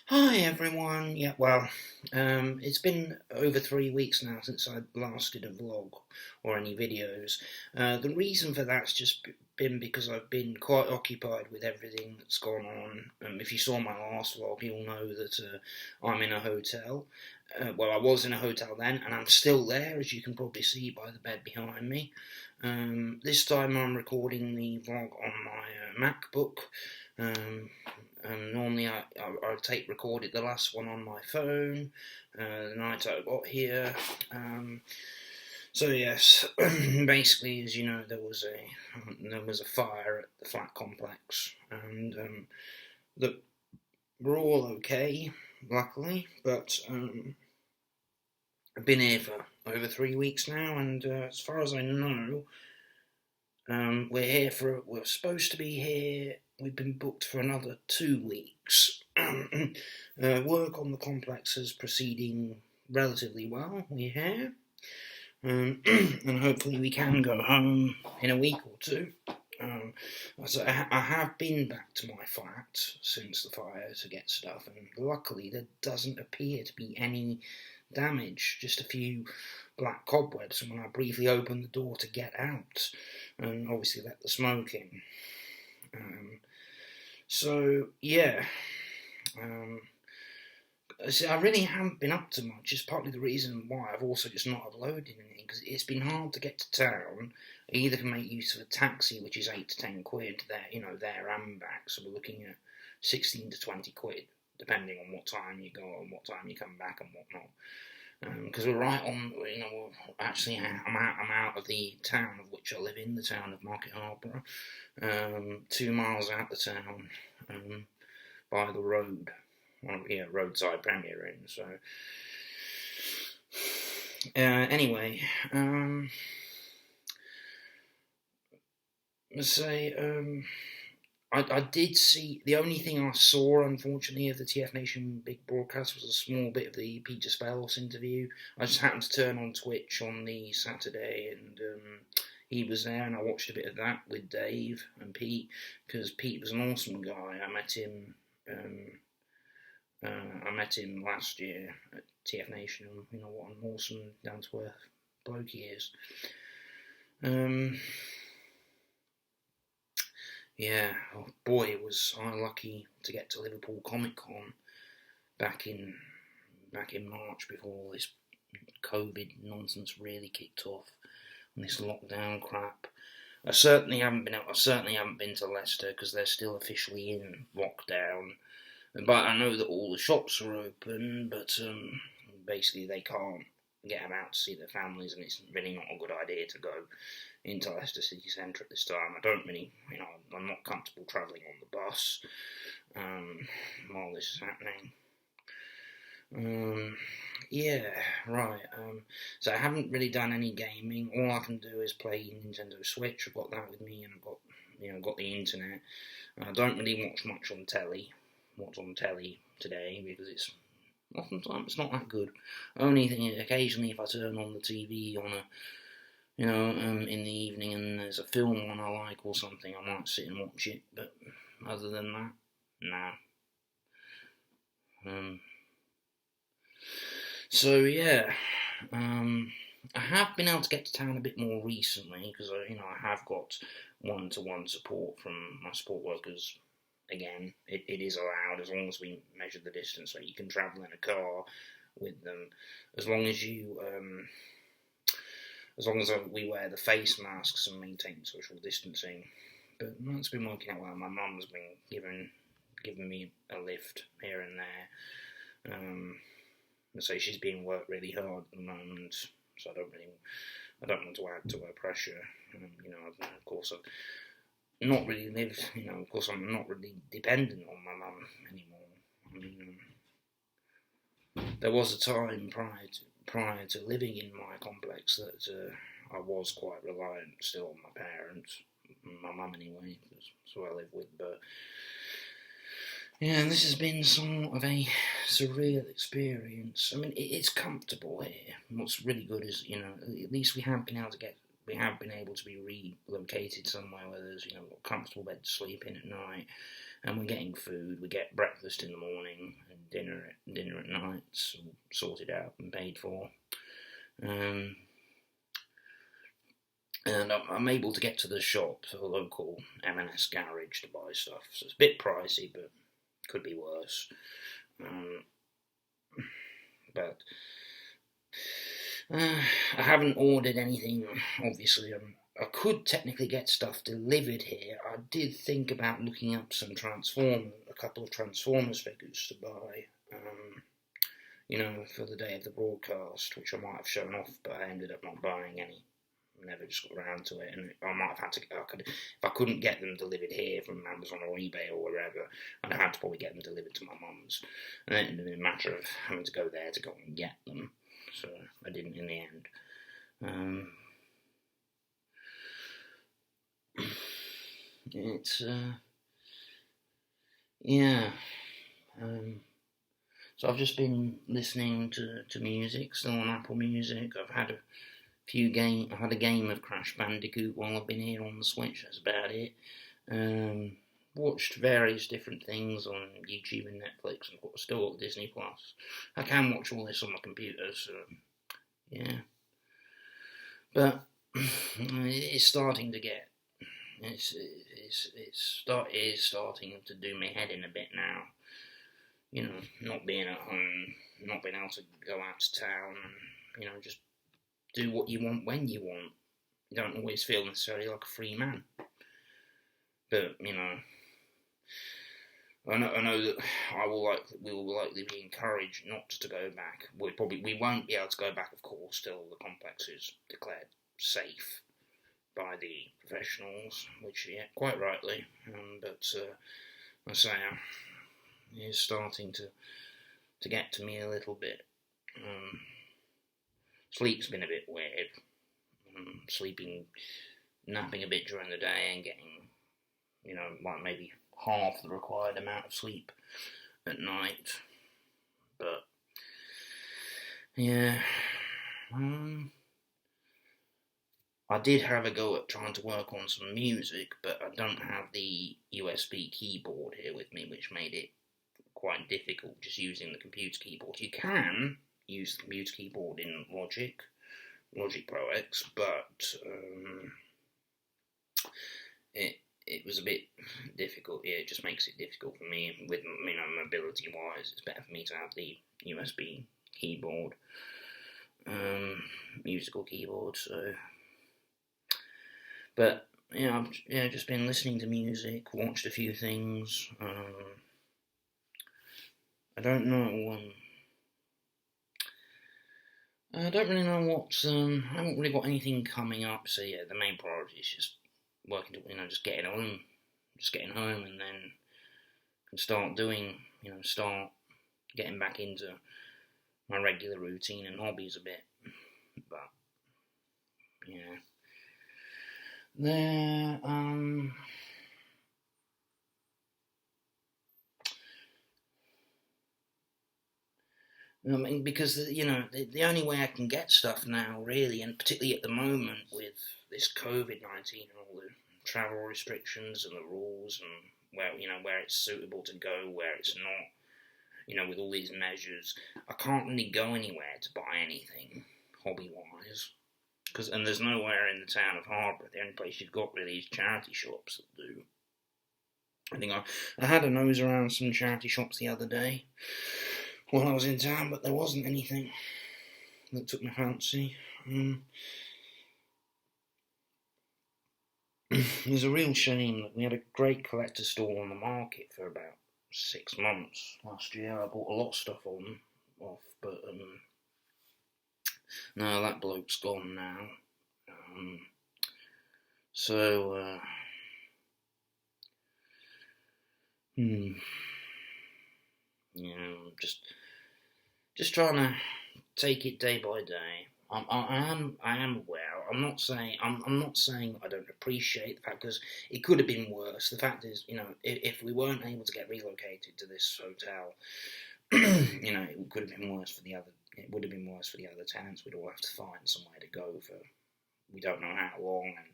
Hi everyone. It's been over 3 weeks now since I last did a vlog or any videos. The reason for that's just been because I've been quite occupied with everything that's gone on. If you saw my last vlog, you'll know that I'm in a hotel. I was in a hotel then, and I'm still there, as you can probably see by the bed behind me. This time I'm recording the vlog on my MacBook. Um, Normally I take recorded the last one on my phone the night I got here. So yes, basically, as you know, there was a fire at the flat complex, and we're all okay, luckily. But I've been here for over 3 weeks now, and as far as I know, we're supposed to be here. We've been booked for another 2 weeks. Work on the complexes is proceeding relatively well. We're here. And hopefully we can go home in a week or two. So I have been back to my flat since the fire to get stuff, and luckily there doesn't appear to be any damage, just a few black cobwebs when I briefly opened the door to get out and obviously let the smoke in. So yeah, see, I really haven't been up to much. It's partly the reason why I've also just not uploaded anything, because it's been hard to get to town. I either can make use of a taxi, which is 8 to 10 quid there and back. So we're looking at 16 to 20 quid, depending on what time you go and what time you come back and whatnot. Because we're right on, actually, I'm out of the town of which I live in, the town of Market Harborough, 2 miles out the town, by the road. Roadside premiering. So, anyway, I did see, the only thing I saw, unfortunately, of the TF Nation big broadcast was a small bit of the Peter Spellos interview. I just happened to turn on Twitch on the Saturday, and he was there, and I watched a bit of that with Dave and Pete, because Pete was an awesome guy. I met him last year at TF Nation, and you know what an awesome, down to earth bloke he is. Yeah, oh boy, was I lucky to get to Liverpool Comic Con back in March, before all this COVID nonsense really kicked off, and this lockdown crap. I certainly haven't been to Leicester, because they're still officially in lockdown. But I know that all the shops are open, but basically they can't get them out to see their families, and it's really not a good idea to go into Leicester City Centre at this time. I don't really, I'm not comfortable travelling on the bus while this is happening. So I haven't really done any gaming. All I can do is play Nintendo Switch. I've got that with me, and I've got the internet. I don't really watch much on telly. What's on telly today, because it's oftentimes not that good. Only occasionally, if I turn on the TV on in the evening and there's a film on I like or something, I might sit and watch it. But other than that, nah. So yeah, I have been able to get to town a bit more recently, because I have got one-to-one support from my support workers. Again, it is allowed, as long as we measure the distance. So you can travel in a car with them, as long as we wear the face masks and maintain social distancing. But that's been working out well. My mum's been giving me a lift here and there. So she's being worked really hard at the moment. So I don't want to add to her pressure. Of course, I've not really lived. Of course, I'm not really dependent on my mum anymore. There was a time prior to living in my complex that I was quite reliant still on my parents, my mum anyway, because that's who I live with. But yeah, and this has been sort of a surreal experience. I mean, it's comfortable here. What's really good is, at least we have been able to be relocated somewhere where there's, a comfortable bed to sleep in at night. and we're getting food. We get breakfast in the morning and dinner at night, sorted out and paid for. And I'm able to get to the shop, the local M&S garage, to buy stuff. So it's a bit pricey, but could be worse. But I haven't ordered anything, obviously. I could technically get stuff delivered here. I did think about looking up a couple of Transformers figures to buy, for the day of the broadcast, which I might have shown off, but I ended up not buying any. Never just got around to it, and I might have had to. If I couldn't get them delivered here from Amazon or eBay or wherever, I'd have to probably get them delivered to my mum's, and then it'd be a matter of having to go there to go and get them. So I didn't in the end. It's so I've just been listening to music, still on Apple Music. I've had a game of Crash Bandicoot while I've been here on the Switch. That's about it. Watched various different things on YouTube and Netflix, and still got Disney Plus. I can watch all this on my computer, so yeah. But it's starting to get. It is starting to do my head in a bit now. Not being at home, not being able to go out to town, and just do what you want when you want. You don't always feel necessarily like a free man. But, I know that we will likely be encouraged not to go back. We won't be able to go back, of course, till the complex is declared safe by the professionals, which, yeah, quite rightly. But I say, it is starting to get to me a little bit. Sleep's been a bit weird. Napping a bit during the day and getting, like maybe half the required amount of sleep at night. But, yeah. I did have a go at trying to work on some music, but I don't have the USB keyboard here with me, which made it quite difficult just using the computer keyboard. You can use the computer keyboard in Logic Pro X, but it was a bit difficult. Yeah, it just makes it difficult for me with mobility wise. It's better for me to have the USB keyboard, musical keyboard. So, but I've just been listening to music, watched a few things. I don't know. I don't really know what's. I haven't really got anything coming up. So yeah, the main priority is just working. Just getting home, and then can start doing. Start getting back into my regular routine and hobbies a bit. But yeah, because the only way I can get stuff now, really, and particularly at the moment with this COVID-19 and all the travel restrictions and the rules and where it's suitable to go, where it's not, with all these measures, I can't really go anywhere to buy anything hobby-wise. And there's nowhere in the town of Harbour. The only place you've got really is charity shops that do. I think I had a nose around some charity shops the other day while I was in town, but there wasn't anything that took my fancy. It's a real shame that we had a great collector store on the market for about 6 months last year. I bought a lot of stuff off, but no, that bloke's gone now. So, just trying to take it day by day. I am aware. I'm not saying I don't appreciate the fact, because it could have been worse. The fact is, if we weren't able to get relocated to this hotel, it could have been worse for the other. It would have been worse for the other tenants. We'd all have to find somewhere to go for we don't know how long, and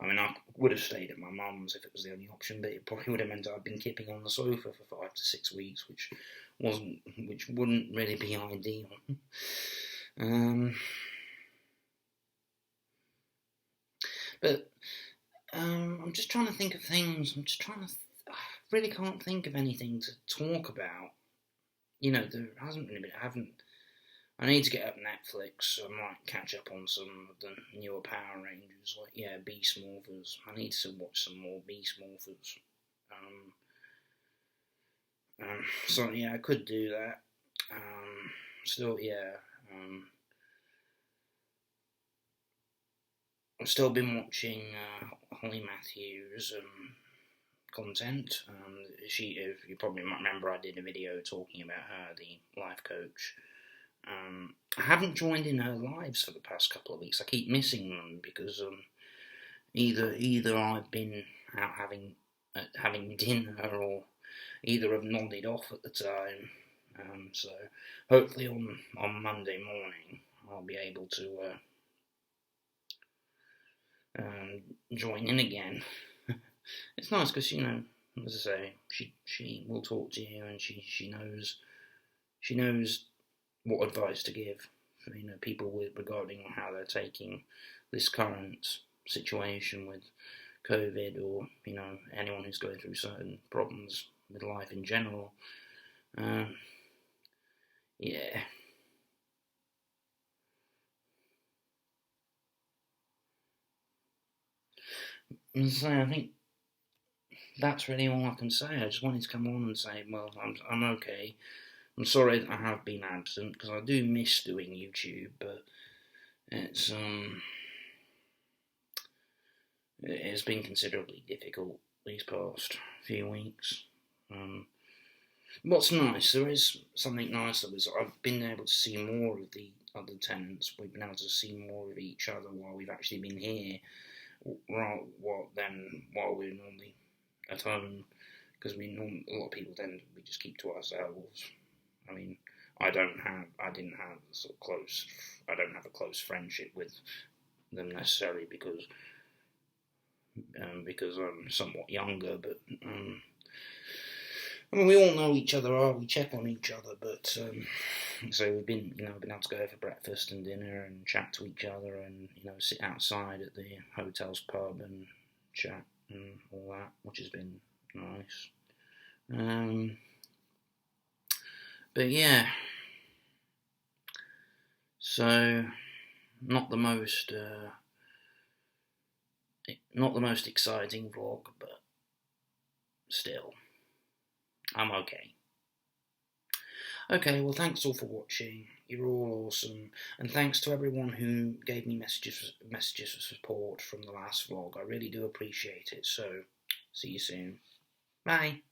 I mean, I would have stayed at my mum's if it was the only option, but it probably would have meant I'd been kipping on the sofa for 5 to 6 weeks, which wouldn't really be ideal. But I'm just trying to think of things. I really can't think of anything to talk about. There hasn't really been. I need to get up Netflix, so I might catch up on some of the newer Power Rangers, like, Beast Morphers. I need to watch some more Beast Morphers. So, I could do that. I've still been watching Holly Matthews' content. If you probably might remember, I did a video talking about her, the life coach. I haven't joined in her lives for the past couple of weeks. I keep missing them because either I've been out having dinner, or either have nodded off at the time. So hopefully on Monday morning I'll be able to join in again. It's nice because, as I say, she will talk to you, and she knows what advice to give for people regarding how they're taking this current situation with COVID, or anyone who's going through certain problems with life in general. And so I think that's really all I can say. I just wanted to come on and say, well, I'm okay. I'm sorry that I have been absent, because I do miss doing YouTube, but it has been considerably difficult these past few weeks. What's nice, there is something nice, I've been able to see more of the other tenants. We've been able to see more of each other while we've actually been here, while we're normally at home, because a lot of people we just keep to ourselves. I mean, I don't have a close friendship with them necessarily because I'm somewhat younger, but we all know each other. We check on each other, but so we've been able to go for breakfast and dinner and chat to each other, and sit outside at the hotel's pub and chat and all that, which has been nice. But yeah, so not the most exciting vlog, but still, I'm okay. Okay, well, thanks all for watching. You're all awesome, and thanks to everyone who gave me messages of support from the last vlog. I really do appreciate it. So, see you soon. Bye.